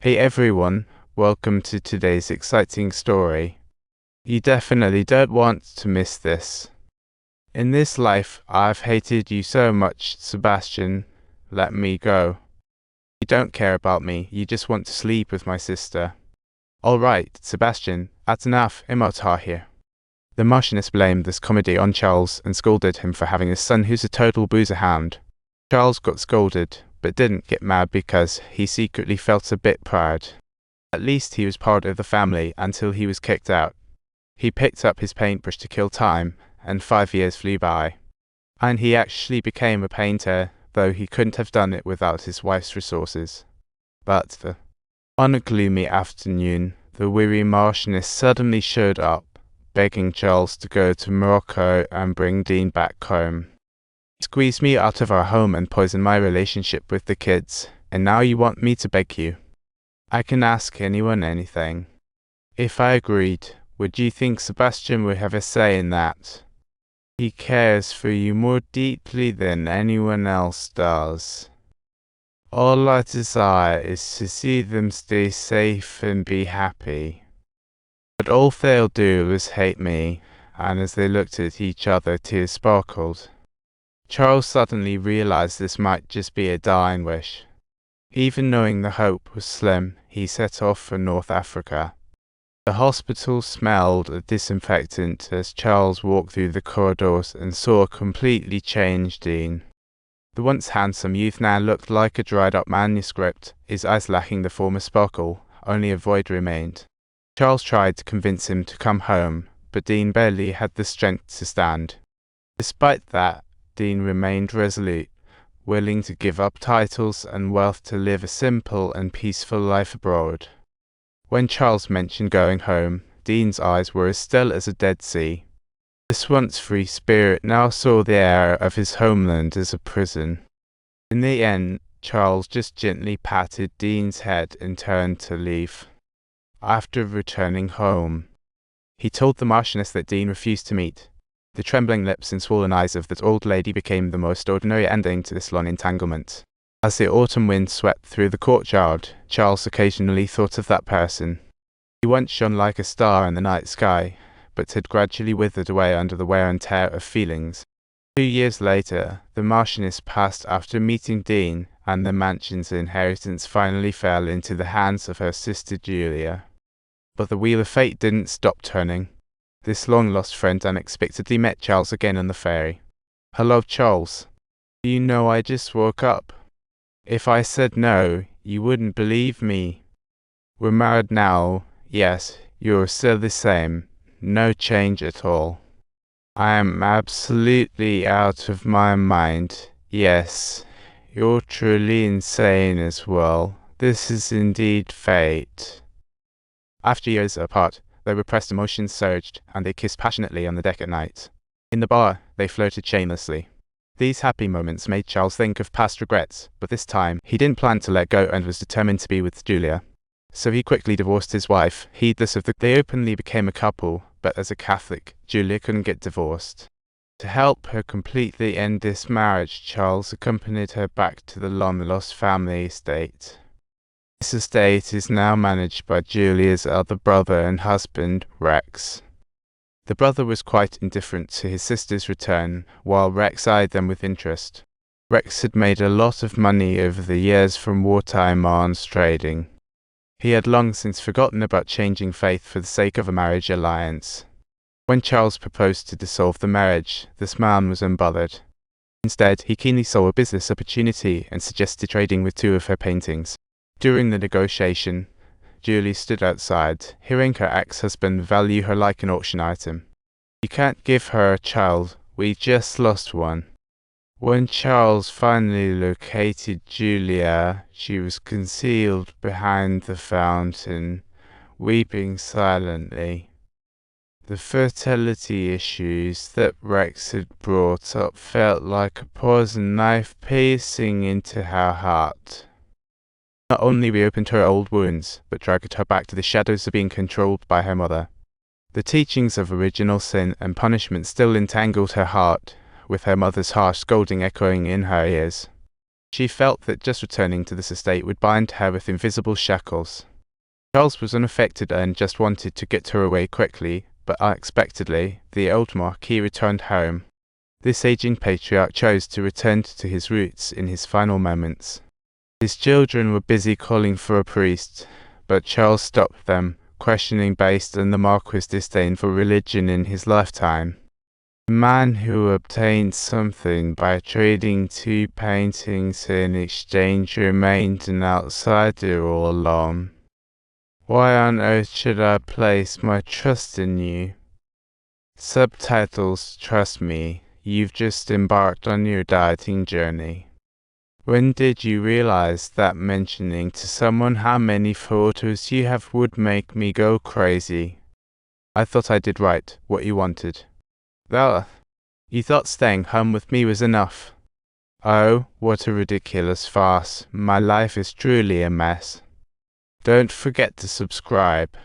Hey everyone, welcome to today's exciting story. You definitely don't want to miss this. In this life, I've hated you so much, Sebastian. Let me go. You don't care about me, you just want to sleep with my sister. Alright, Sebastian, that's enough, Imotar here. The Marchioness blamed this comedy on Charles and scolded him for having a son who's a total boozer hound. Charles got scolded, but didn't get mad because he secretly felt a bit proud. At least he was part of the family until he was kicked out. He picked up his paintbrush to kill time, and 5 years flew by. And he actually became a painter, though he couldn't have done it without his wife's resources. But on a gloomy afternoon, the weary Marchioness suddenly showed up, begging Charles to go to Morocco and bring Dean back home. You squeezed me out of our home and poisoned my relationship with the kids, and now you want me to beg you. I can ask anyone anything. If I agreed, would you think Sebastian would have a say in that? He cares for you more deeply than anyone else does. All I desire is to see them stay safe and be happy. But all they'll do is hate me, and as they looked at each other, tears sparkled. Charles suddenly realized this might just be a dying wish. Even knowing the hope was slim, he set off for North Africa. The hospital smelled of disinfectant as Charles walked through the corridors and saw a completely changed Dean. The once handsome youth now looked like a dried-up manuscript, his eyes lacking the former sparkle, only a void remained. Charles tried to convince him to come home, but Dean barely had the strength to stand. Despite that, Dean remained resolute, willing to give up titles and wealth to live a simple and peaceful life abroad. When Charles mentioned going home, Dean's eyes were as still as a dead sea. This once free spirit now saw the air of his homeland as a prison. In the end, Charles just gently patted Dean's head and turned to leave. After returning home, he told the Marchioness that Dean refused to meet. The trembling lips and swollen eyes of that old lady became the most ordinary ending to this long entanglement. As the autumn wind swept through the courtyard, Charles occasionally thought of that person. He once shone like a star in the night sky, but had gradually withered away under the wear and tear of feelings. 2 years later, the Marchioness passed after meeting Dean, and the mansion's inheritance finally fell into the hands of her sister Julia. But the wheel of fate didn't stop turning. This long-lost friend unexpectedly met Charles again on the ferry. "Hello, Charles. Do you know I just woke up? If I said no, you wouldn't believe me. We're married now. Yes, you're still the same. No change at all. I am absolutely out of my mind. Yes, you're truly insane as well. This is indeed fate." After years apart, their repressed emotions surged, and they kissed passionately on the deck at night. In the bar, they flirted shamelessly. These happy moments made Charles think of past regrets, but this time, he didn't plan to let go and was determined to be with Julia. So he quickly divorced his wife, heedless of they openly became a couple, but as a Catholic, Julia couldn't get divorced. To help her completely end this marriage, Charles accompanied her back to the long-lost family estate. This estate is now managed by Julia's other brother and husband, Rex. The brother was quite indifferent to his sister's return, while Rex eyed them with interest. Rex had made a lot of money over the years from wartime arms trading. He had long since forgotten about changing faith for the sake of a marriage alliance. When Charles proposed to dissolve the marriage, this man was unbothered. Instead, he keenly saw a business opportunity and suggested trading with 2 of her paintings. During the negotiation, Julie stood outside, hearing her ex-husband value her like an auction item. "You can't give her a child, we just lost one." When Charles finally located Julia, she was concealed behind the fountain, weeping silently. The fertility issues that Rex had brought up felt like a poison knife piercing into her heart. Not only reopened her old wounds, but dragged her back to the shadows of being controlled by her mother. The teachings of original sin and punishment still entangled her heart, with her mother's harsh scolding echoing in her ears. She felt that just returning to this estate would bind her with invisible shackles. Charles was unaffected and just wanted to get her away quickly, but unexpectedly, the old Marquis returned home. This aging patriarch chose to return to his roots in his final moments. His children were busy calling for a priest, but Charles stopped them, questioning based on the Marquis' disdain for religion in his lifetime. The man who obtained something by trading 2 paintings in exchange remained an outsider all along. Why on earth should I place my trust in you? Subtitles. Trust me, you've just embarked on your dieting journey. When did you realize that mentioning to someone how many photos you have would make me go crazy? I thought I did right, what you wanted. Well, you thought staying home with me was enough. Oh, what a ridiculous farce. My life is truly a mess. Don't forget to subscribe.